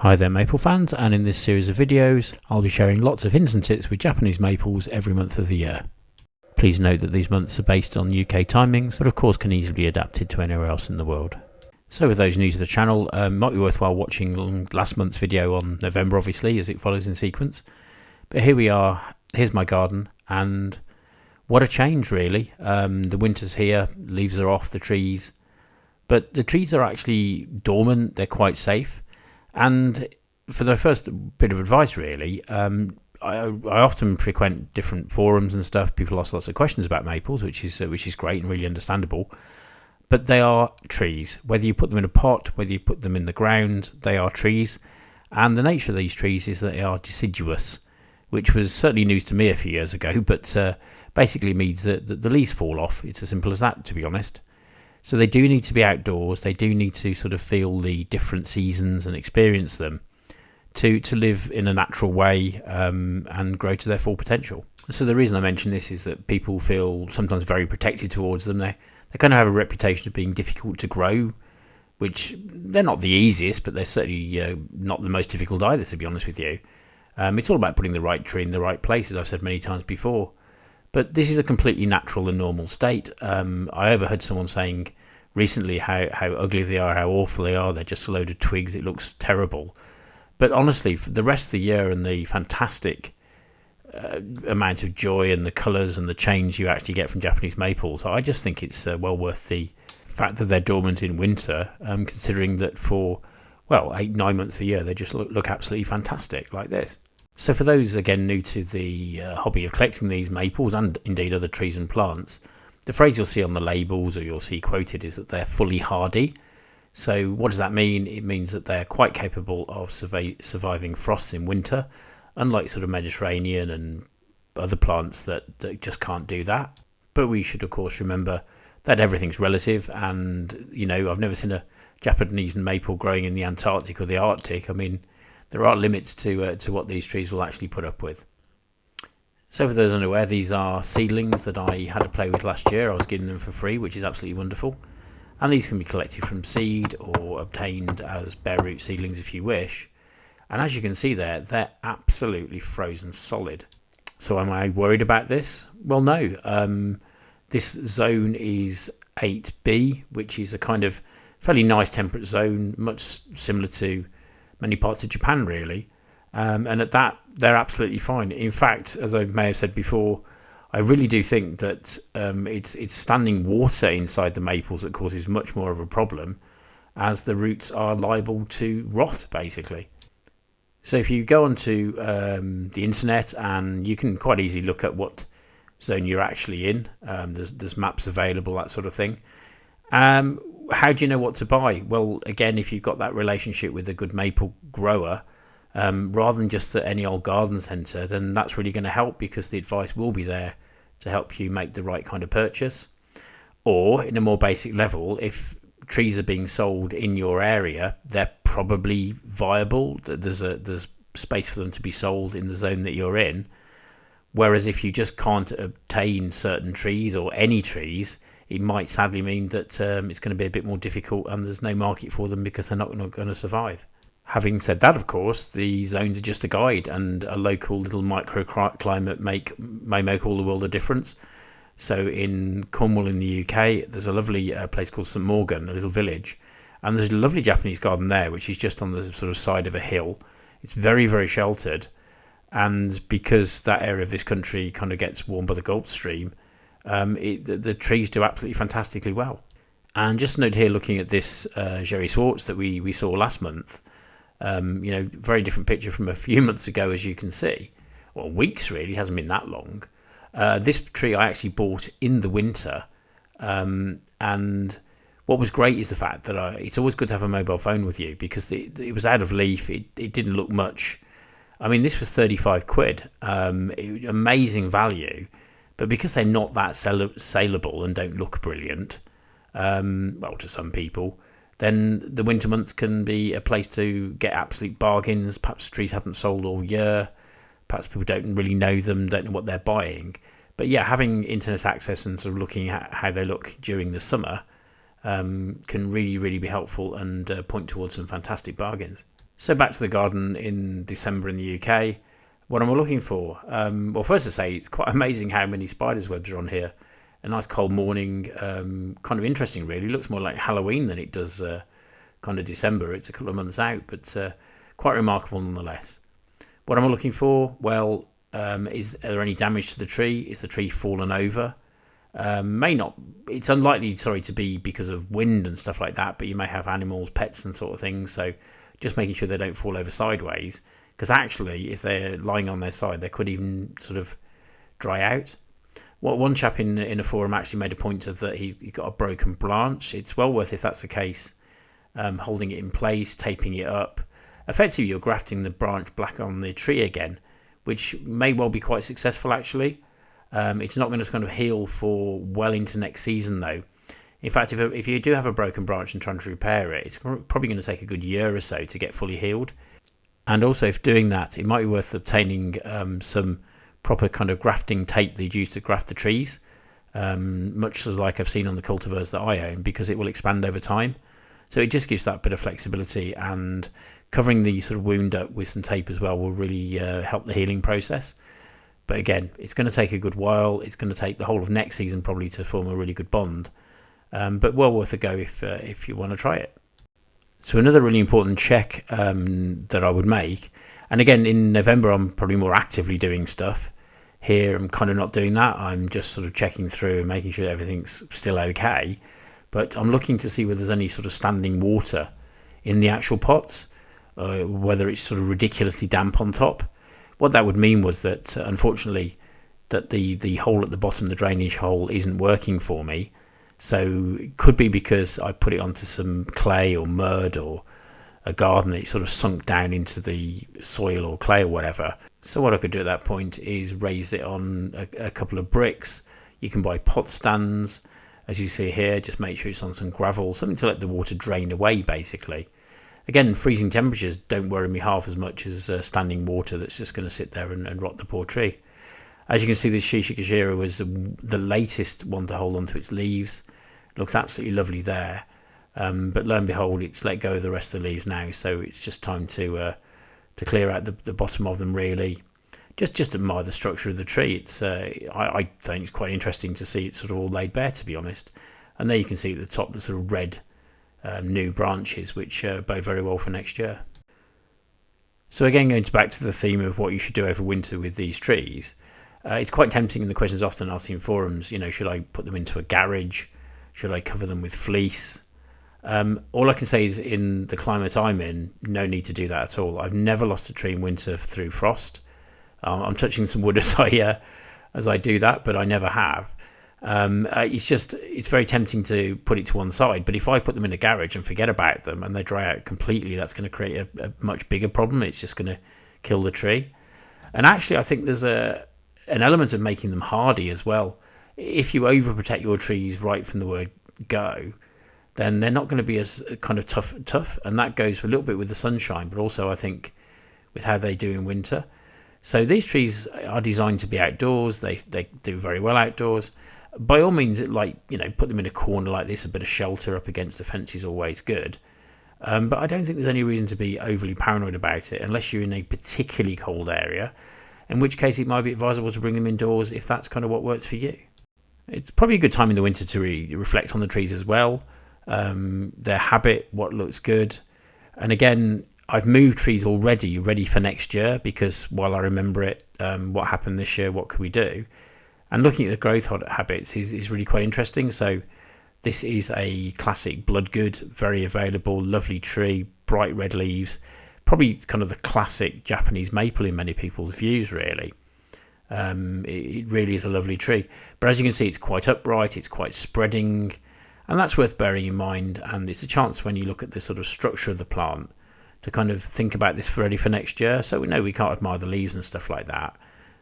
Hi there maple fans, and in this series of videos I'll be sharing lots of hints and tips with Japanese maples every month of the year. Please note that these months are based on UK timings, but of course can easily be adapted to anywhere else in the world. So for those new to the channel, might be worthwhile watching last month's video on November obviously, as it follows in sequence. But here we are, here's my garden, and what a change really. The winter's here, leaves are off the trees, but the trees are actually dormant, they're quite safe. And for the first bit of advice really, I often frequent different forums and stuff. People ask lots of questions about maples, which is great and really understandable. But they are trees. Whether you put them in a pot, whether you put them in the ground, they are trees. And the nature of these trees is that they are deciduous, which was certainly news to me a few years ago, but basically means that the leaves fall off. It's as simple as that, to be honest. So they do need to be outdoors. They do need to sort of feel the different seasons and experience them to live in a natural way and grow to their full potential. So the reason I mention this is that people feel sometimes very protected towards them. They kind of have a reputation of being difficult to grow, which they're not the easiest, but they're certainly not the most difficult either, to be honest with you. It's all about putting the right tree in the right place, as I've said many times before. But this is a completely natural and normal state. I overheard someone saying recently how ugly they are, how awful they are. They're just a load of twigs. It looks terrible. But honestly, for the rest of the year and the fantastic amount of joy and the colours and the change you actually get from Japanese maples, I just think it's well worth the fact that they're dormant in winter, considering that for, 8-9 months a year, they just look absolutely fantastic like this. So for those, again, new to the hobby of collecting these maples and indeed other trees and plants, the phrase you'll see on the labels or you'll see quoted is that they're fully hardy. So what does that mean? It means that they're quite capable of surviving frosts in winter, unlike sort of Mediterranean and other plants that just can't do that. But we should, of course, remember that everything's relative, and, I've never seen a Japanese maple growing in the Antarctic or the Arctic. I mean, there are limits to what these trees will actually put up with. So for those unaware, these are seedlings that I had to play with last year. I was getting them for free, which is absolutely wonderful. And these can be collected from seed or obtained as bare root seedlings if you wish. And as you can see there, they're absolutely frozen solid. So am I worried about this? Well, no. This zone is 8B, which is a kind of fairly nice temperate zone, much similar to many parts of Japan really, and at that they're absolutely fine. In fact, as I may have said before, I really do think that it's standing water inside the maples that causes much more of a problem, as the roots are liable to rot basically. So if you go onto the internet, and you can quite easily look at what zone you're actually in, there's maps available, that sort of thing. How do you know what to buy? Well, again, if you've got that relationship with a good maple grower, rather than just at any old garden centre, then that's really going to help, because the advice will be there to help you make the right kind of purchase. Or, in a more basic level, if trees are being sold in your area, they're probably viable. There's space for them to be sold in the zone that you're in. Whereas if you just can't obtain certain trees or any trees, it might sadly mean that it's going to be a bit more difficult, and there's no market for them because they're not going to survive. Having said that, of course, the zones are just a guide, and a local little microclimate may make all the world a difference. So in Cornwall in the UK, there's a lovely place called St Morgan, a little village, and there's a lovely Japanese garden there, which is just on the sort of side of a hill. It's very, very sheltered, and because that area of this country kind of gets warmed by the Gulf Stream, the trees do absolutely fantastically well. And just a note here, looking at this Jerry Swartz that we saw last month, very different picture from a few months ago, as you can see, or weeks really, it hasn't been that long. This tree I actually bought in the winter, and what was great is the fact that it's always good to have a mobile phone with you, because it was out of leaf, it didn't look much. I mean, this was 35 quid, amazing value. But because they're not that saleable and don't look brilliant, to some people, then the winter months can be a place to get absolute bargains. Perhaps trees haven't sold all year. Perhaps people don't really know them, don't know what they're buying. But yeah, having internet access and sort of looking at how they look during the summer can really, really be helpful and point towards some fantastic bargains. So back to the garden in December in the UK. What am I looking for? Well, first to say, it's quite amazing how many spiders' webs are on here. A nice cold morning, kind of interesting really. Looks more like Halloween than it does kind of December. It's a couple of months out, but quite remarkable nonetheless. What am I looking for? Well, are there any damage to the tree? Is the tree fallen over? May not. It's unlikely, to be because of wind and stuff like that, but you may have animals, pets and sort of things, so just making sure they don't fall over sideways, because actually if they're lying on their side they could even sort of dry out. One chap in a forum actually made a point of that he got a broken branch. It's well worth, if that's the case, holding it in place, taping it up. Effectively you're grafting the branch back on the tree again, which may well be quite successful actually. It's not going to kind of heal for well into next season though. In fact, if you do have a broken branch and trying to repair it, it's probably going to take a good year or so to get fully healed. And also, if doing that, it might be worth obtaining some proper kind of grafting tape that you use to graft the trees, much as like I've seen on the cultivars that I own, because it will expand over time. So it just gives that bit of flexibility, and covering the sort of wound up with some tape as well will really help the healing process. But again, it's going to take a good while. It's going to take the whole of next season probably to form a really good bond. But well worth a go if you want to try it. So another really important check that I would make, and again in November I'm probably more actively doing stuff. Here I'm kind of not doing that. I'm just sort of checking through and making sure everything's still okay. But I'm looking to see whether there's any sort of standing water in the actual pots, whether it's sort of ridiculously damp on top. What that would mean was that unfortunately that the hole at the bottom, the drainage hole, isn't working for me. So it could be because I put it onto some clay or mud or a garden that sort of sunk down into the soil or clay or whatever. So what I could do at that point is raise it on a couple of bricks. You can buy pot stands, as you see here. Just make sure it's on some gravel, something to let the water drain away basically. Again, freezing temperatures don't worry me half as much as standing water that's just going to sit there and rot the poor tree. As you can see, this Shishikashira was the latest one to hold onto its leaves. It looks absolutely lovely there. But lo and behold, it's let go of the rest of the leaves now, so it's just time to clear out the bottom of them really. Just admire the structure of the tree. It's I think it's quite interesting to see it sort of all laid bare, to be honest. And there you can see at the top the sort of red new branches, which bode very well for next year. So again, going back to the theme of what you should do over winter with these trees, it's quite tempting, and the questions often asked in forums, should I put them into a garage? Should I cover them with fleece? All I can say is in the climate I'm in, no need to do that at all. I've never lost a tree in winter through frost. I'm touching some wood as I do that, but I never have. It's very tempting to put it to one side, but if I put them in a garage and forget about them and they dry out completely, that's going to create a much bigger problem. It's just going to kill the tree. And actually, I think there's an element of making them hardy as well. If you overprotect your trees right from the word go, then they're not going to be as kind of tough, and that goes for a little bit with the sunshine, but also I think with how they do in winter. So these trees are designed to be outdoors. They do very well outdoors. By all means, put them in a corner like this. A bit of shelter up against the fence is always good. But I don't think there's any reason to be overly paranoid about it unless you're in a particularly cold area, in which case it might be advisable to bring them indoors if that's kind of what works for you. It's probably a good time in the winter to reflect on the trees as well, their habit, what looks good. And again, I've moved trees already ready for next year, because while I remember it, what happened this year, what could we do? And looking at the growth habits is really quite interesting. So this is a classic bloodgood, very available, lovely tree, bright red leaves, probably kind of the classic Japanese maple in many people's views really. It really is a lovely tree, but as you can see, it's quite upright, it's quite spreading, and that's worth bearing in mind. And it's a chance when you look at the sort of structure of the plant to kind of think about this ready for next year. So we know we can't admire the leaves and stuff like that,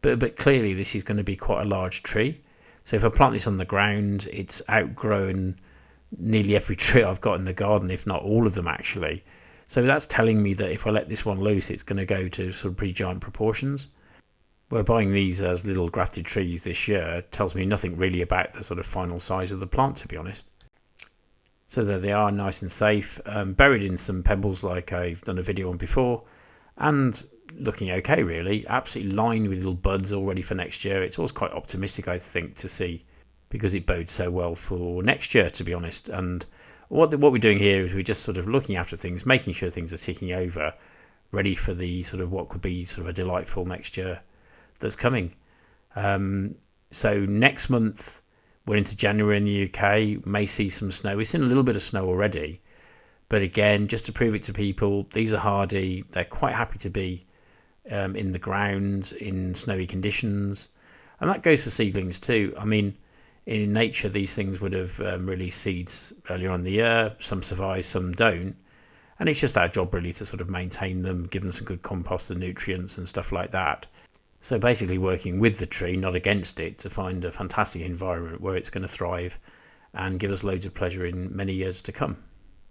but clearly this is going to be quite a large tree. So if I plant this on the ground, it's outgrown nearly every tree I've got in the garden, if not all of them actually. So that's telling me that if I let this one loose, it's going to go to sort of pretty giant proportions. We're buying these as little grafted trees this year tells me nothing really about the sort of final size of the plant, to be honest. so that they are nice and safe, buried in some pebbles like I've done a video on before, and looking okay really, absolutely lined with little buds all ready for next year. It's always quite optimistic, I think, to see, because it bodes so well for next year, to be honest. And what we're doing here is we're just sort of looking after things, making sure things are ticking over, ready for the sort of what could be sort of a delightful next year that's coming. So next month, we're into January in the UK, may see some snow. We've seen a little bit of snow already, but again, just to prove it to people, these are hardy. They're quite happy to be in the ground in snowy conditions, and that goes for seedlings too. I mean, in nature, these things would have released seeds earlier on in the year. Some survive, some don't, and it's just our job really to sort of maintain them, give them some good compost and nutrients and stuff like that. So basically working with the tree, not against it, to find a fantastic environment where it's going to thrive and give us loads of pleasure in many years to come.